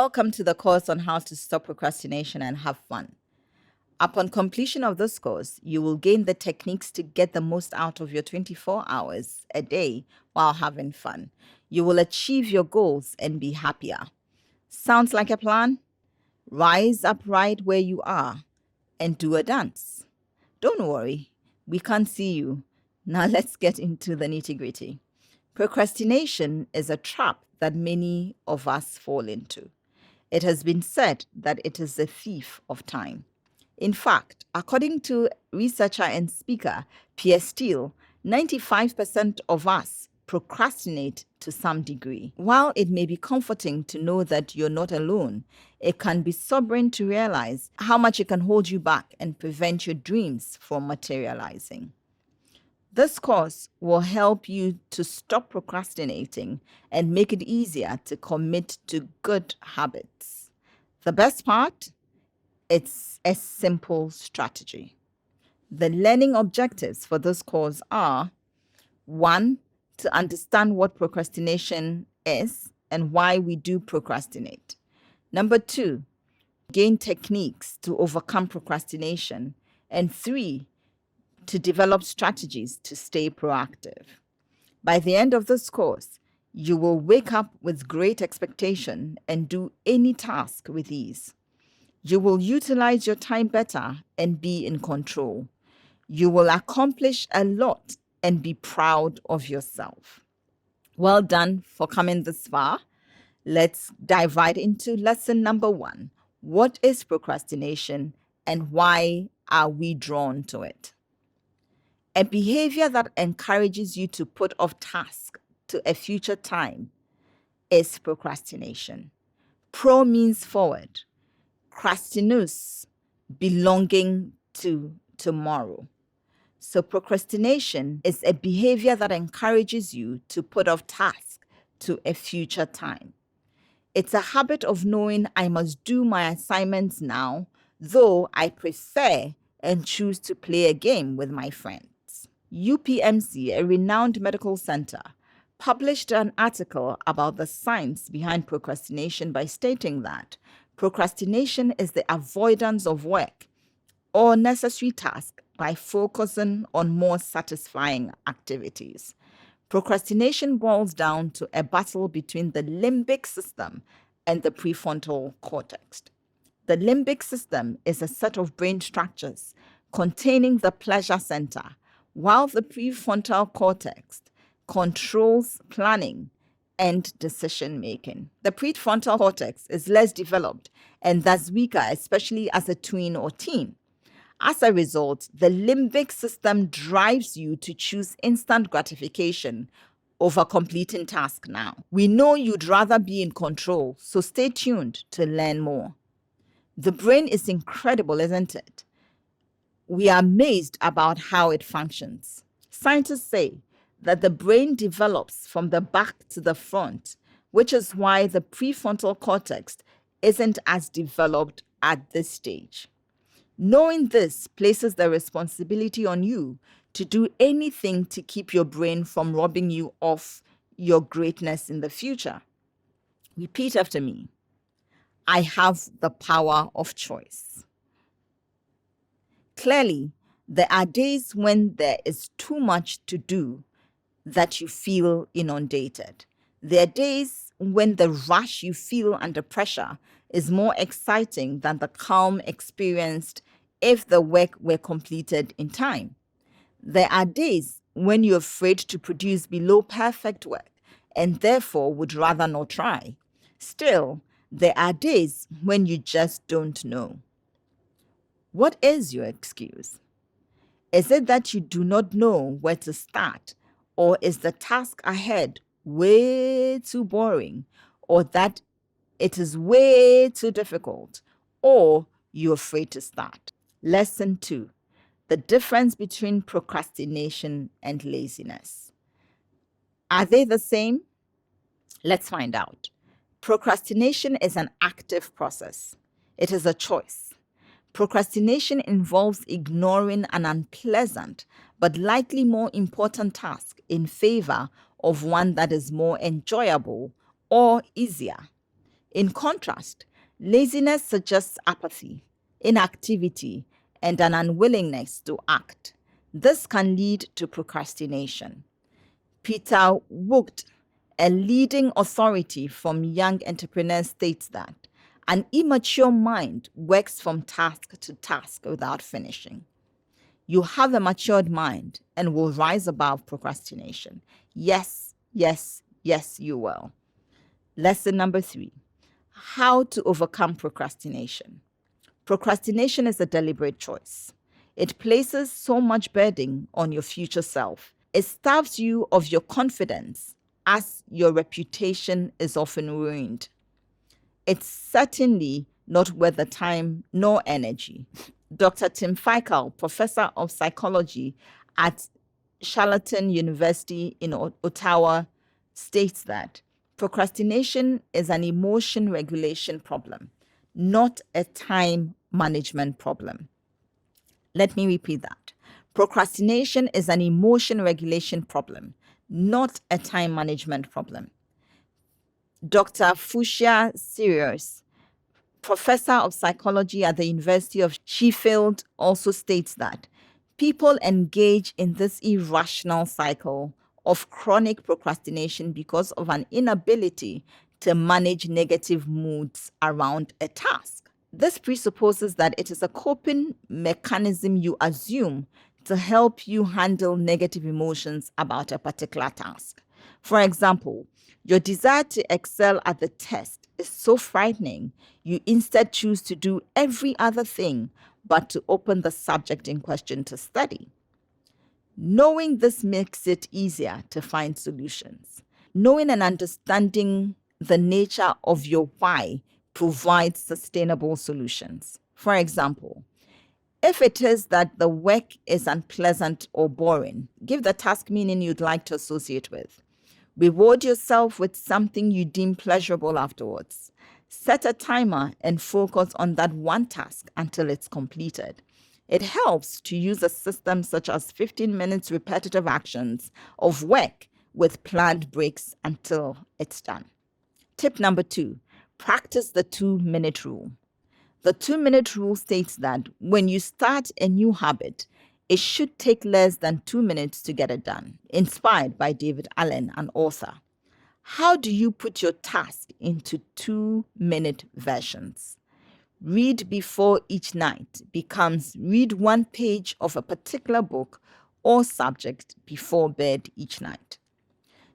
Welcome to the course on how to stop procrastination and have fun. Upon completion of this course, you will gain the techniques to get the most out of your 24 hours a day while having fun. You will achieve your goals and be happier. Sounds like a plan? Rise up right where you are and do a dance. Don't worry, we can't see you. Now let's get into the nitty-gritty. Procrastination is a trap that many of us fall into. It has been said that it is a thief of time. In fact, according to researcher and speaker Pierre Steele, 95% of us procrastinate to some degree. While it may be comforting to know that you're not alone, it can be sobering to realize how much it can hold you back and prevent your dreams from materializing. This course will help you to stop procrastinating and make it easier to commit to good habits. The best part? It's a simple strategy. The learning objectives for this course are 1. To understand what procrastination is and why we do procrastinate. Number 2, gain techniques to overcome procrastination. And 3, to develop strategies to stay proactive. By the end of this course, you will wake up with great expectation and do any task with ease. You will utilize your time better and be in control. You will accomplish a lot and be proud of yourself. Well done for coming this far. Let's dive right into lesson number 1. What is procrastination and why are we drawn to it? A behavior that encourages you to put off tasks to a future time is procrastination. Pro means forward. Crastinus, belonging to tomorrow. So procrastination is a behavior that encourages you to put off tasks to a future time. It's a habit of knowing I must do my assignments now, though I prefer and choose to play a game with my friends. UPMC, a renowned medical center, published an article about the science behind procrastination by stating that procrastination is the avoidance of work or necessary task by focusing on more satisfying activities. Procrastination boils down to a battle between the limbic system and the prefrontal cortex. The limbic system is a set of brain structures containing the pleasure center, while the prefrontal cortex controls planning and decision-making. The prefrontal cortex is less developed and thus weaker, especially as a tween or teen. As a result, the limbic system drives you to choose instant gratification over completing tasks now. We know you'd rather be in control, so stay tuned to learn more. The brain is incredible, isn't it? We are amazed about how it functions. Scientists say that the brain develops from the back to the front, which is why the prefrontal cortex isn't as developed at this stage. Knowing this places the responsibility on you to do anything to keep your brain from robbing you of your greatness in the future. Repeat after me. I have the power of choice. Clearly, there are days when there is too much to do that you feel inundated. There are days when the rush you feel under pressure is more exciting than the calm experienced if the work were completed in time. There are days when you're afraid to produce below perfect work and therefore would rather not try. Still, there are days when you just don't know. What is your excuse? Is it that you do not know where to start, or is the task ahead way too boring, or that it is way too difficult, or you're afraid to start? Lesson 2, the difference between procrastination and laziness. Are they the same? Let's find out. Procrastination is an active process. It is a choice. Procrastination involves ignoring an unpleasant but likely more important task in favor of one that is more enjoyable or easier. In contrast, laziness suggests apathy, inactivity, and an unwillingness to act. This can lead to procrastination. Peter Wood, a leading authority from young entrepreneurs, states that an immature mind works from task to task without finishing. You have a matured mind and will rise above procrastination. Yes, yes, yes, you will. Lesson number 3, how to overcome procrastination. Procrastination is a deliberate choice. It places so much burden on your future self. It starves you of your confidence, as your reputation is often ruined. It's certainly not worth the time nor energy. Dr. Tim Feichel, professor of psychology at Charlottetown University in Ottawa, states that procrastination is an emotion regulation problem, not a time management problem. Let me repeat that. Procrastination is an emotion regulation problem, not a time management problem. Dr. Fuchsia Sirius, professor of psychology at the University of Sheffield, also states that people engage in this irrational cycle of chronic procrastination because of an inability to manage negative moods around a task. This presupposes that it is a coping mechanism you assume to help you handle negative emotions about a particular task. For example, your desire to excel at the test is so frightening, you instead choose to do every other thing but to open the subject in question to study. Knowing this makes it easier to find solutions. Knowing and understanding the nature of your why provides sustainable solutions. For example, if it is that the work is unpleasant or boring, give the task meaning you'd like to associate with. Reward yourself with something you deem pleasurable afterwards. Set a timer and focus on that one task until it's completed. It helps to use a system such as 15 minutes repetitive actions of work with planned breaks until it's done. Tip number 2, practice the 2-minute rule. The 2-minute rule states that when you start a new habit, it should take less than 2 minutes to get it done. Inspired by David Allen, an author. How do you put your task into 2-minute versions? Read before each night becomes read one page of a particular book or subject before bed each night.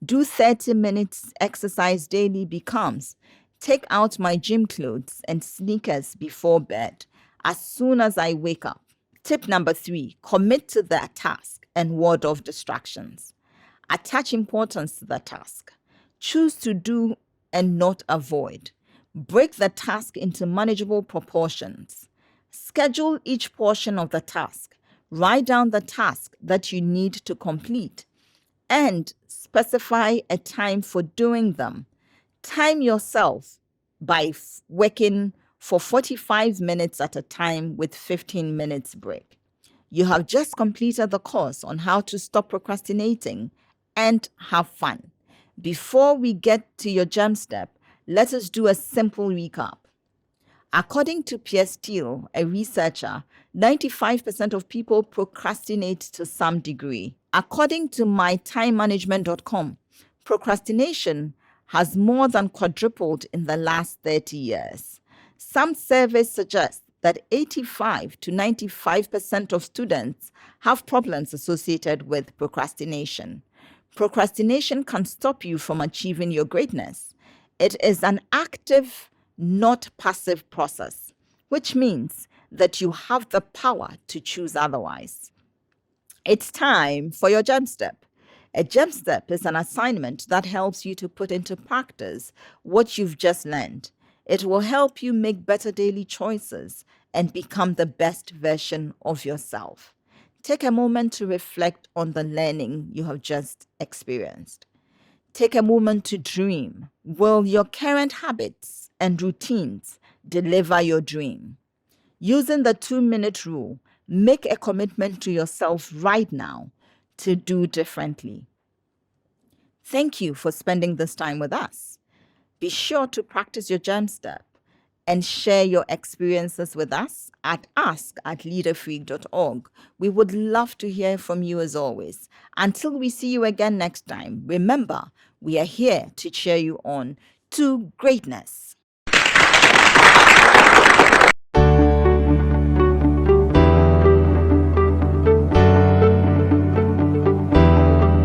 Do 30 minutes exercise daily becomes take out my gym clothes and sneakers before bed as soon as I wake up. Tip number 3, commit to the task and ward off distractions. Attach importance to the task. Choose to do and not avoid. Break the task into manageable proportions. Schedule each portion of the task. Write down the task that you need to complete and specify a time for doing them. Time yourself by working for 45 minutes at a time with 15 minutes break. You have just completed the course on how to stop procrastinating and have fun. Before we get to your gem step, let us do a simple recap. According to Pierre Steele, a researcher, 95% of people procrastinate to some degree. According to mytimemanagement.com, procrastination has more than quadrupled in the last 30 years. Some surveys suggest that 85 to 95% of students have problems associated with procrastination. Procrastination can stop you from achieving your greatness. It is an active, not passive process, which means that you have the power to choose otherwise. It's time for your gem step. A gem step is an assignment that helps you to put into practice what you've just learned. It will help you make better daily choices and become the best version of yourself. Take a moment to reflect on the learning you have just experienced. Take a moment to dream. Will your current habits and routines deliver your dream? Using the 2-minute rule, make a commitment to yourself right now to do differently. Thank you for spending this time with us. Be sure to practice your gem step and share your experiences with us at ask@leaderfreak.org. We would love to hear from you as always. Until we see you again next time, remember, we are here to cheer you on to greatness.